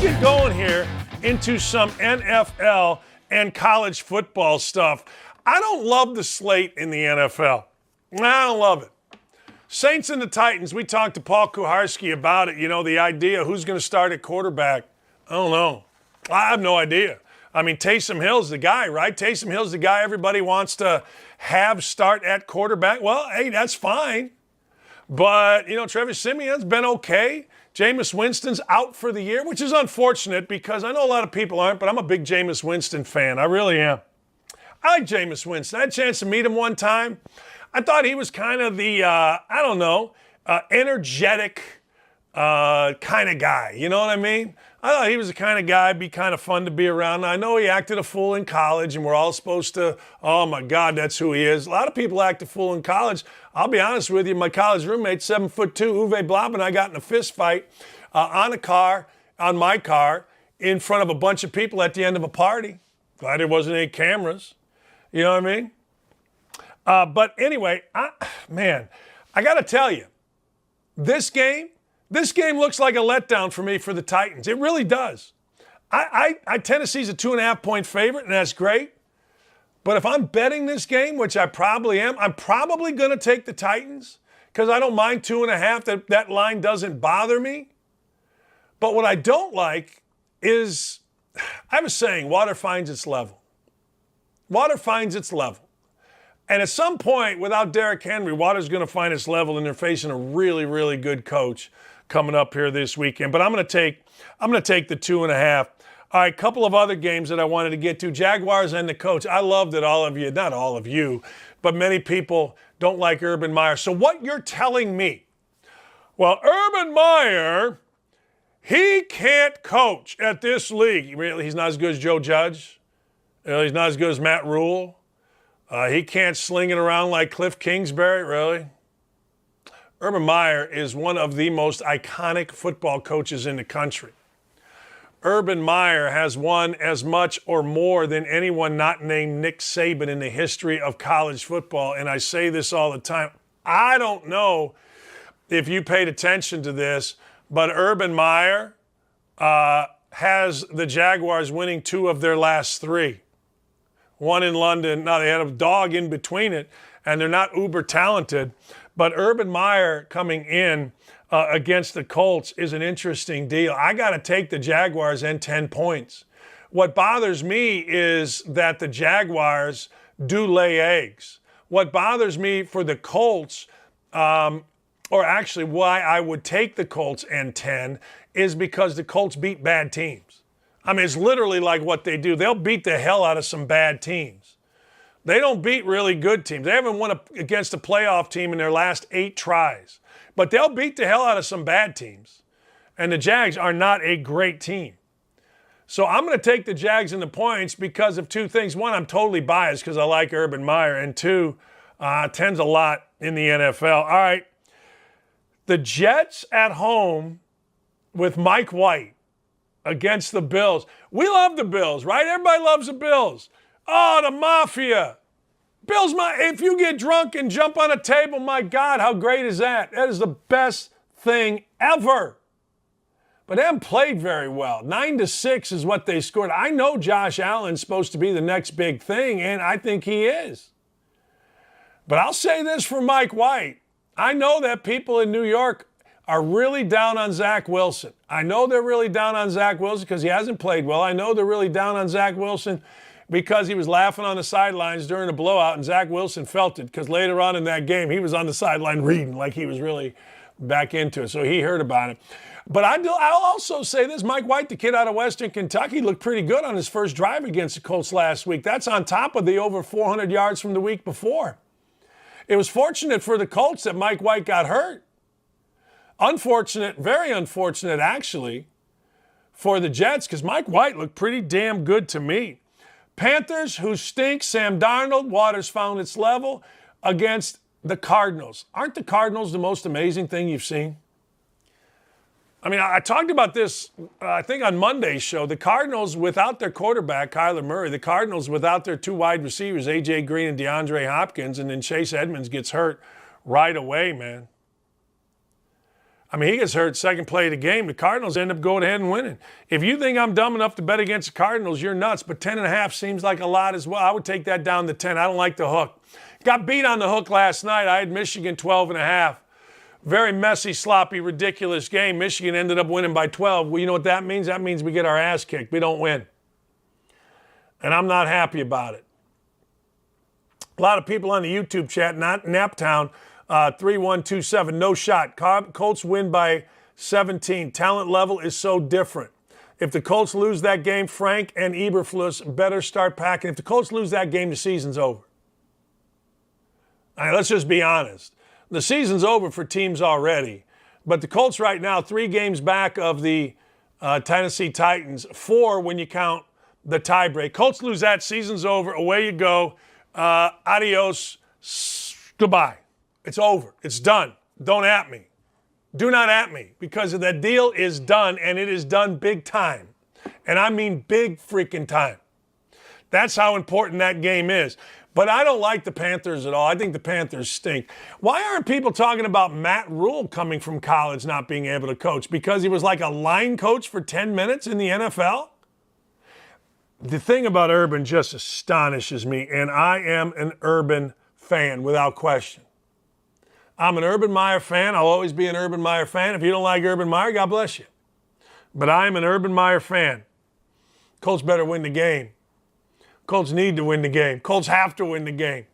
get going here into some NFL and college football stuff. I don't love the slate in the NFL. I don't love it. Saints and the Titans, we talked to Paul Kuharski about it. You know, the idea who's going to start at quarterback. I don't know. I have no idea. I mean, Taysom Hill's the guy, right? Taysom Hill's the guy everybody wants to have start at quarterback. Well, hey, that's fine. But, you know, Trevor Siemian's been okay. Jameis Winston's out for the year, which is unfortunate because I know a lot of people aren't, but I'm a big Jameis Winston fan. I really am. I like Jameis Winston. I had a chance to meet him one time. I thought he was kind of the, energetic kind of guy. You know what I mean? I thought he was the kind of guy, be kind of fun to be around. I know he acted a fool in college, and we're all supposed to, oh, my God, that's who he is. A lot of people act a fool in college. I'll be honest with you, my college roommate, 7'2", Uwe Blab, and I got in a fist fight on my car, in front of a bunch of people at the end of a party. Glad there wasn't any cameras. You know what I mean? But anyway, I got to tell you, this game looks like a letdown for me for the Titans. It really does. Tennessee's a 2.5-point favorite, and that's great. But if I'm betting this game, which I probably am, I'm probably going to take the Titans because I don't mind 2.5. That line doesn't bother me. But what I don't like is, I have a saying, water finds its level. Water finds its level. And at some point, without Derrick Henry, water's going to find its level, and they're facing a really, really good coach coming up here this weekend. But I'm going to take the 2.5. All right, couple of other games that I wanted to get to. Jaguars and the Colts. I love that all of you, not all of you, but many people don't like Urban Meyer. So what you're telling me, well, Urban Meyer, he can't coach at this league. Really, he's not as good as Joe Judge. He's not as good as Matt Rule. He can't sling it around like Cliff Kingsbury, really. Urban Meyer is one of the most iconic football coaches in the country. Urban Meyer has won as much or more than anyone not named Nick Saban in the history of college football. And I say this all the time. I don't know if you paid attention to this, but Urban Meyer has the Jaguars winning 2 of their last 3. One in London. Now, they had a dog in between it, and they're not uber talented. But Urban Meyer coming in against the Colts is an interesting deal. I got to take the Jaguars and 10 points. What bothers me is that the Jaguars do lay eggs. What bothers me for the Colts, or actually why I would take the Colts and 10, is because the Colts beat bad teams. I mean, it's literally like what they do. They'll beat the hell out of some bad teams. They don't beat really good teams. They haven't won against a playoff team in their last 8 tries. But they'll beat the hell out of some bad teams. And the Jags are not a great team. So I'm going to take the Jags in the points because of 2 things. One, I'm totally biased because I like Urban Meyer. And 2, 10's a lot in the NFL. All right. The Jets at home with Mike White against the Bills. We love the Bills, right? Everybody loves the Bills. Oh, the Mafia. Bills, if you get drunk and jump on a table, my God, how great is that? That is the best thing ever. But they haven't played very well. 9-6 is what they scored. I know Josh Allen's supposed to be the next big thing, and I think he is. But I'll say this for Mike White. I know that people in New York are really down on Zach Wilson. I know they're really down on Zach Wilson because he hasn't played well. I know they're really down on Zach Wilson because he was laughing on the sidelines during a blowout, and Zach Wilson felt it because later on in that game, he was on the sideline reading like he was really back into it. So he heard about it. But I'll also say this. Mike White, the kid out of Western Kentucky, looked pretty good on his first drive against the Colts last week. That's on top of the over 400 yards from the week before. It was fortunate for the Colts that Mike White got hurt. Unfortunate, very unfortunate actually, for the Jets because Mike White looked pretty damn good to me. Panthers, who stink, Sam Darnold, water's found its level, against the Cardinals. Aren't the Cardinals the most amazing thing you've seen? I mean, I talked about this, I think, on Monday's show. The Cardinals, without their quarterback, Kyler Murray, the Cardinals, without their 2 wide receivers, A.J. Green and DeAndre Hopkins, and then Chase Edmonds gets hurt right away, man. I mean, he gets hurt second play of the game. The Cardinals end up going ahead and winning. If you think I'm dumb enough to bet against the Cardinals, you're nuts. But 10.5 seems like a lot as well. I would take that down to 10. I don't like the hook. Got beat on the hook last night. I had Michigan 12.5. Very messy, sloppy, ridiculous game. Michigan ended up winning by 12. Well, you know what that means? That means we get our ass kicked. We don't win. And I'm not happy about it. A lot of people on the YouTube chat, not Naptown, 3127, no shot. Colts win by 17. Talent level is so different. If the Colts lose that game, Frank and Eberflus better start packing. If the Colts lose that game, the season's over. All right, let's just be honest. The season's over for teams already. But the Colts right now, 3 games back of the Tennessee Titans, 4 when you count the tiebreak. Colts lose that, season's over, away you go. Adios, goodbye. It's over. It's done. Don't at me. Do not at me, because that deal is done, and it is done big time. And I mean big freaking time. That's how important that game is. But I don't like the Panthers at all. I think the Panthers stink. Why aren't people talking about Matt Rule coming from college not being able to coach? Because he was like a line coach for 10 minutes in the NFL? The thing about Urban just astonishes me, and I am an Urban fan without question. I'm an Urban Meyer fan. I'll always be an Urban Meyer fan. If you don't like Urban Meyer, God bless you. But I am an Urban Meyer fan. Colts better win the game. Colts need to win the game. Colts have to win the game.